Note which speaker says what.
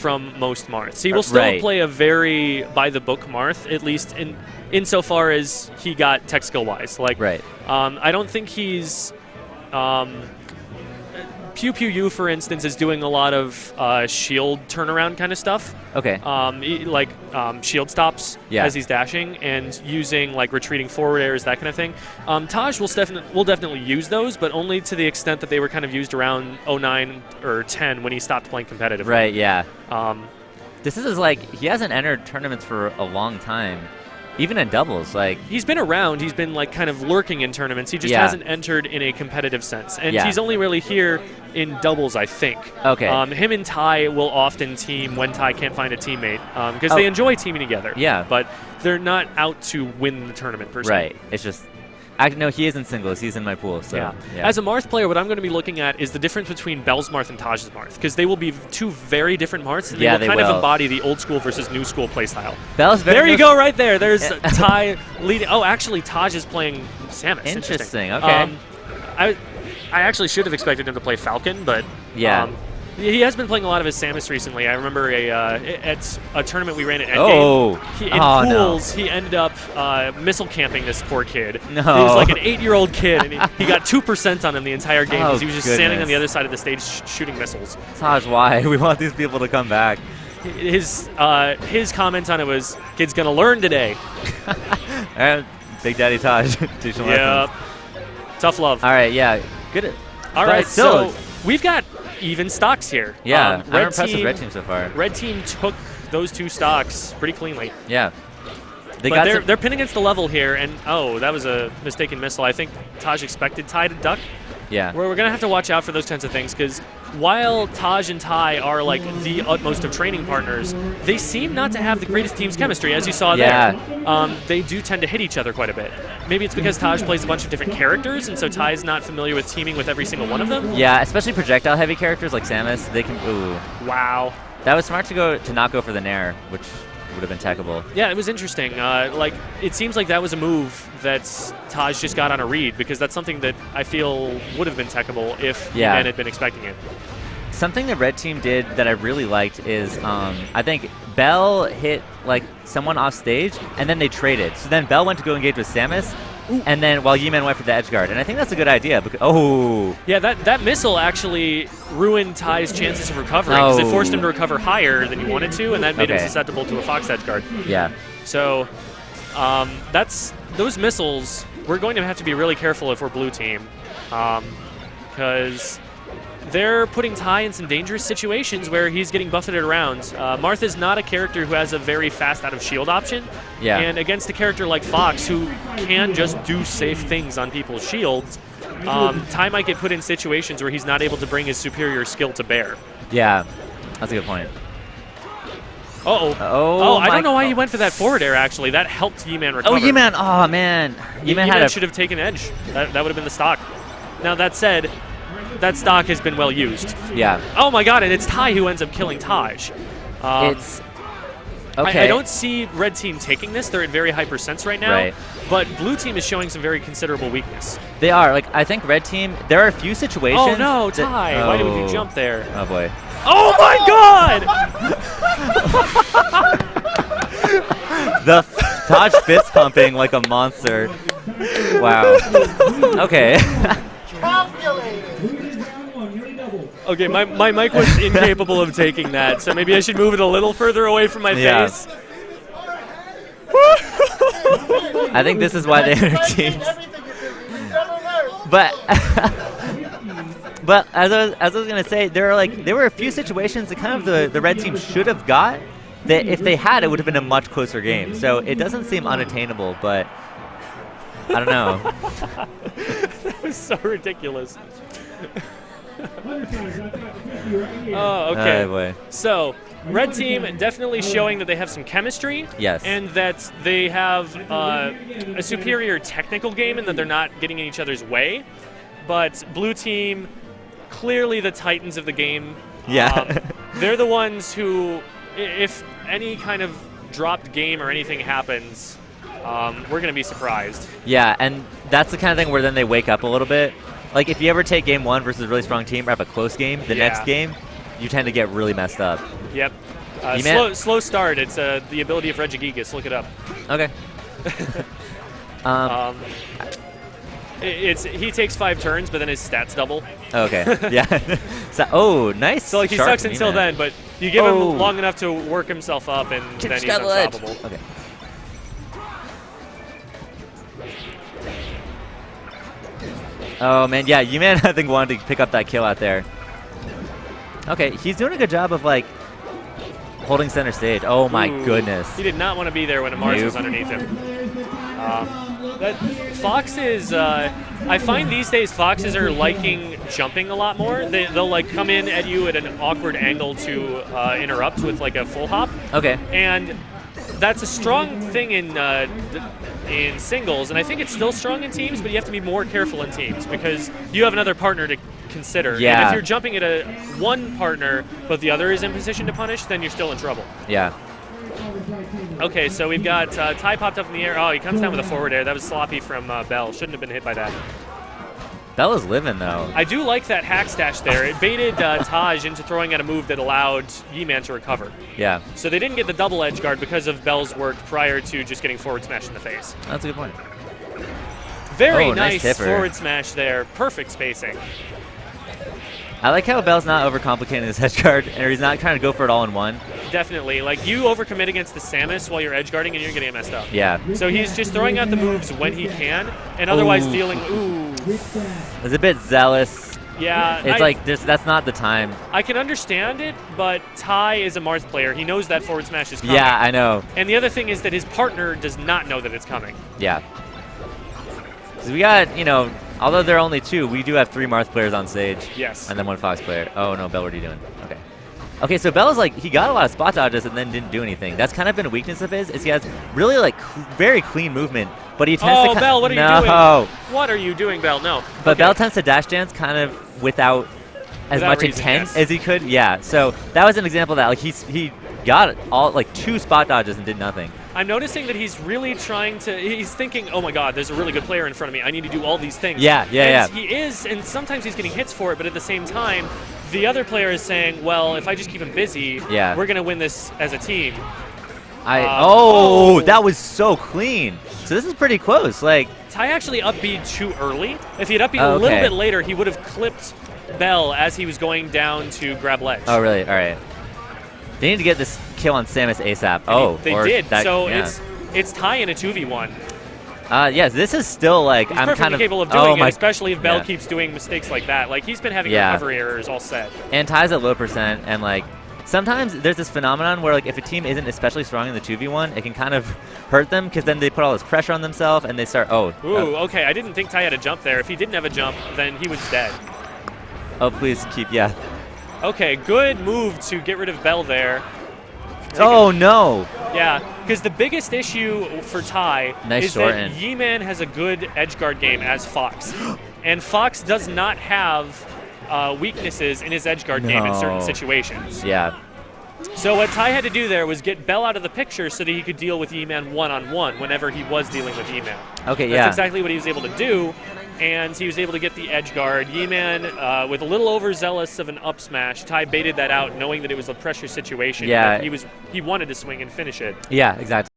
Speaker 1: from most Marths. He will still play a very by-the-book Marth, at least insofar as he got tech skill-wise. Like, I don't think he's... Pew Pew U, for instance, is doing a lot of shield turnaround kind of stuff.
Speaker 2: Okay.
Speaker 1: Shield stops as he's dashing and using like retreating forward airs, that kind of thing. Taj will definitely use those, but only to the extent that they were kind of used around 09 or 10 when he stopped playing competitively.
Speaker 2: Right, yeah. This is like, he hasn't entered tournaments for a long time. Even in doubles, like... He's
Speaker 1: been around. He's been, like, kind of lurking in tournaments. He just hasn't entered in a competitive sense. And he's only really here in doubles, I think.
Speaker 2: Okay.
Speaker 1: Him and Tai will often team when Tai can't find a teammate, because they enjoy teaming together.
Speaker 2: Yeah.
Speaker 1: But they're not out to win the tournament, per se.
Speaker 2: Right. It's just... No, he is in singles. He's in my pool. So, yeah.
Speaker 1: As a Marth player, what I'm going to be looking at is the difference between Bell's Marth and Taj's Marth, because they will be two very different Marths, and they will kind of embody the old school versus new school playstyle. There you go, right there. There's Tai leading. Oh, actually, Taj is playing Samus.
Speaker 2: Interesting. Okay.
Speaker 1: I actually should have expected him to play Falcon, but he has been playing a lot of his Samus recently. I remember at a tournament we ran at Endgame. In pools, he ended up missile camping this poor kid.
Speaker 2: No.
Speaker 1: He was like an 8-year-old kid, and he got 2% on him the entire game because he was just standing on the other side of the stage shooting missiles.
Speaker 2: Taj, why? We want these people to come back.
Speaker 1: His comment on it was, "Kid's gonna learn today."
Speaker 2: Big Daddy Taj. Teaching lessons.
Speaker 1: Tough love.
Speaker 2: All right, yeah. Good.
Speaker 1: All right, so we've got even stocks here.
Speaker 2: Yeah, I'm impressed with Red Team so far.
Speaker 1: Red Team took those two stocks pretty cleanly.
Speaker 2: Yeah.
Speaker 1: They're pinned against the level here, and that was a mistaken missile. I think Taj expected Tai to duck.
Speaker 2: Yeah.
Speaker 1: We're going to have to watch out for those kinds of things, because while Taj and Tai are like the utmost of training partners, they seem not to have the greatest team's chemistry, as you saw there. They do tend to hit each other quite a bit. Maybe it's because Taj plays a bunch of different characters, and so Tai's not familiar with teaming with every single one of them.
Speaker 2: Yeah, especially projectile-heavy characters like Samus. They can... Ooh.
Speaker 1: Wow.
Speaker 2: That was smart to not go for the Nair, which would have been techable.
Speaker 1: Yeah, it was interesting. It seems like that was a move that Taj just got on a read, because that's something that I feel would have been techable if Yeeman had been expecting it.
Speaker 2: Something the Red Team did that I really liked is I think Bell hit like someone off stage, and then they traded. So then Bell went to go engage with Samus, and then while Yeeman went for the edge guard. And I think that's a good idea. Because,
Speaker 1: yeah, that missile actually ruined Tai's chances of recovering, because it forced him to recover higher than he wanted to, and that made him susceptible to a Fox edge guard.
Speaker 2: Yeah.
Speaker 1: So those missiles, we're going to have to be really careful if we're blue team, because they're putting Tai in some dangerous situations where he's getting buffeted around. Marth is not a character who has a very fast out of shield option.
Speaker 2: Yeah.
Speaker 1: And against a character like Fox, who can just do safe things on people's shields, Tai might get put in situations where he's not able to bring his superior skill to bear.
Speaker 2: Yeah, that's a good point.
Speaker 1: I don't know why he went for that forward air, actually. That helped Yeeman recover.
Speaker 2: Yeeman! Oh, man.
Speaker 1: Yeeman should have taken edge. That would have been the stock. Now, that said, that stock has been well used.
Speaker 2: Yeah.
Speaker 1: Oh my god, and it's Tai who ends up killing Taj.
Speaker 2: It's... Okay.
Speaker 1: I don't see Red Team taking this. They're at very high percents right now.
Speaker 2: Right.
Speaker 1: But Blue Team is showing some very considerable weakness.
Speaker 2: They are. Like, I think Red Team, there are a few situations...
Speaker 1: Oh no, Tai! Why did you jump there?
Speaker 2: Oh boy.
Speaker 1: Oh my god!
Speaker 2: The Taj fist pumping like a monster. Wow. Okay.
Speaker 1: Okay, my mic was incapable of taking that, so maybe I should move it a little further away from my face.
Speaker 2: I think this is why they enter teams. But as I was gonna say, there were a few situations that kind of the Red Team should have got, that if they had, it would have been a much closer game. So it doesn't seem unattainable, but I don't know.
Speaker 1: That was so ridiculous. Oh, okay.
Speaker 2: Boy.
Speaker 1: So, Red Team definitely showing that they have some chemistry.
Speaker 2: Yes.
Speaker 1: And that they have a superior technical game, and that they're not getting in each other's way. But Blue Team, clearly the titans of the game.
Speaker 2: Yeah.
Speaker 1: They're the ones who, if any kind of dropped game or anything happens, we're going to be surprised.
Speaker 2: Yeah, and that's the kind of thing where then they wake up a little bit. Like, if you ever take game one versus a really strong team or have a close game, the next game, you tend to get really messed up.
Speaker 1: Yep. Slow start. It's the ability of Regigigas. Look it up.
Speaker 2: Okay.
Speaker 1: He takes 5 turns, but then his stats double.
Speaker 2: Okay. Yeah. So, nice.
Speaker 1: So like, he sucks until then, but you give him long enough to work himself up, and then he's unstoppable.
Speaker 2: Okay. Oh man, yeah, Yeeman I think wanted to pick up that kill out there. Okay, he's doing a good job of like holding center stage. Oh my goodness.
Speaker 1: He did not want to be there when Mars was underneath him. Foxes, I find these days Foxes are liking jumping a lot more. They'll like come in at you at an awkward angle to interrupt with like a full hop.
Speaker 2: Okay.
Speaker 1: And that's a strong thing in singles, and I think it's still strong in teams, but you have to be more careful in teams because you have another partner to consider.
Speaker 2: Yeah.
Speaker 1: And if you're jumping at one partner, but the other is in position to punish, then you're still in trouble.
Speaker 2: Yeah.
Speaker 1: Okay, so we've got TAI popped up in the air. Oh, he comes down with a forward air. That was sloppy from Bell. Shouldn't have been hit by that.
Speaker 2: Bell is living, though.
Speaker 1: I do like that hack stash there. It baited Taj into throwing out a move that allowed Yeeman to recover.
Speaker 2: Yeah.
Speaker 1: So they didn't get the double edge guard because of Bell's work prior to just getting forward smash in the face.
Speaker 2: That's a good point.
Speaker 1: Very nice forward smash there. Perfect spacing.
Speaker 2: I like how Bell's not overcomplicating his edge guard, or he's not trying to go for it all in one.
Speaker 1: Definitely. Like, you overcommit against the Samus while you're edge guarding, and you're getting messed up.
Speaker 2: Yeah.
Speaker 1: So he's just throwing out the moves when he can, and otherwise dealing. Ooh.
Speaker 2: It's a bit zealous.
Speaker 1: Yeah.
Speaker 2: It's that's not the time.
Speaker 1: I can understand it, but TAI is a Marth player. He knows that forward smash is coming.
Speaker 2: Yeah, I know.
Speaker 1: And the other thing is that his partner does not know that it's coming.
Speaker 2: Yeah. So we got, although there are only 2, we do have 3 Marth players on stage.
Speaker 1: Yes.
Speaker 2: And then 1 Fox player. Oh, no, Bell, what are you doing? Okay. Okay, so Bell is like, he got a lot of spot dodges and then didn't do anything. That's kind of been a weakness of his, is he has really, like, very clean movement, but he tends to...
Speaker 1: Bell, what are you doing? What are you doing, Bell? No.
Speaker 2: But Bell tends to dash dance kind of without as much intent as he could. Yeah, so that was an example of that. Like, he got all, like, 2 spot dodges and did nothing.
Speaker 1: I'm noticing that he's really trying to. He's thinking, "Oh my God, there's a really good player in front of me. I need to do all these things."
Speaker 2: Yeah.
Speaker 1: He is, and sometimes he's getting hits for it. But at the same time, the other player is saying, "Well, if I just keep him busy, we're gonna win this as a team."
Speaker 2: That was so clean. So this is pretty close. Like,
Speaker 1: TAI actually up B'd too early. If he had up B'd a little bit later, he would have clipped Bell as he was going down to grab ledge.
Speaker 2: Oh, really? All right. They need to get this kill on Samus ASAP.
Speaker 1: They did. So it's TAI in a 2v1.
Speaker 2: Yes, this is still like
Speaker 1: he's
Speaker 2: I'm kind of
Speaker 1: capable of doing it, especially if Bell keeps doing mistakes like that. Like, he's been having recovery errors all set.
Speaker 2: And TAI's at low percent, and like sometimes there's this phenomenon where like if a team isn't especially strong in the 2v1, it can kind of hurt them because then they put all this pressure on themselves and they start.
Speaker 1: Okay. I didn't think TAI had a jump there. If he didn't have a jump, then he was dead.
Speaker 2: Oh, please keep
Speaker 1: Okay, good move to get rid of Bell there.
Speaker 2: No.
Speaker 1: Yeah, because the biggest issue for TAI is that Yeeman has a good edgeguard game as Fox. And Fox does not have weaknesses in his edgeguard game in certain situations.
Speaker 2: Yeah.
Speaker 1: So what TAI had to do there was get Bell out of the picture so that he could deal with Yeeman one-on-one whenever he was dealing with Yeeman.
Speaker 2: Okay,
Speaker 1: That's exactly what he was able to do. And he was able to get the edge guard. Yeeman, with a little overzealous of an up smash, TAI baited that out, knowing that it was a pressure situation.
Speaker 2: Yeah.
Speaker 1: He wanted to swing and finish it.
Speaker 2: Yeah, exactly.